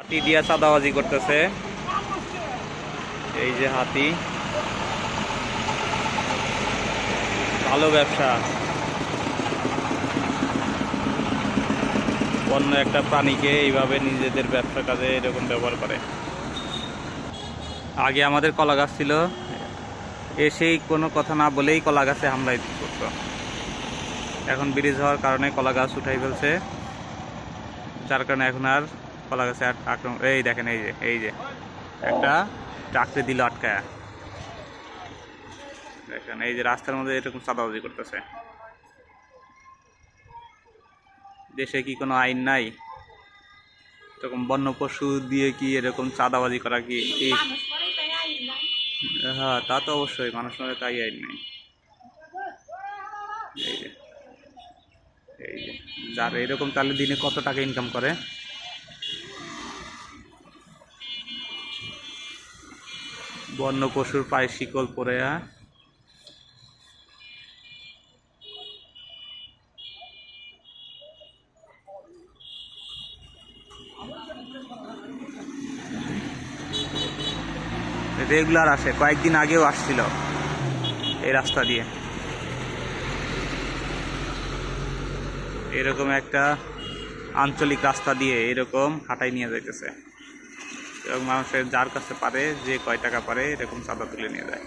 হাতি দিয়া চাঁদাবাজি করতেছে। এই যে হাতি, ভালো ব্যবসা। অন্য একটা প্রাণীকে এইভাবে নিজেদের ব্যবসা কাজে এরকম ব্যবহার করে। আগে আমাদের কলা গাছ ছিল, এসেই কোনো কথা না বলেই কলা গাছে হামলাই করতো। এখন ব্রিজ হওয়ার কারণে কলা গাছ উঠাই ফেলছে, যার কারণে এখন আর কলা গাছে আক্রমণ। এই দেখেন, এই যে একটা চাকরি দিল আটকায়া। দেখেন এই যে রাস্তার মধ্যে এরকম চাঁদাবাজি করতেছে। দেশে কি কোনো আইন নাই? এরকম বন্য পশু দিয়ে কি এরকম চাঁদাবাজি করা কি ঠিক? হ্যাঁ, তা তো অবশ্যই, মানুষ মনে তাই আইন নেই। এই যে এই যে যার এরকম তাহলে দিনে কত টাকা ইনকাম করে? বন্য পশুর পায়ে শিকল পরে। রেগুলার আসে, কয়েকদিন আগেও আসছিল এই রাস্তা দিয়ে। এরকম একটা আঞ্চলিক রাস্তা দিয়ে এরকম হাঁটাই নিয়ে যাইতেছে, এবং মানুষের যার কাছে পারে, যে কয় টাকা পারে এরকম চাঁদা তুলে নিয়ে যায়।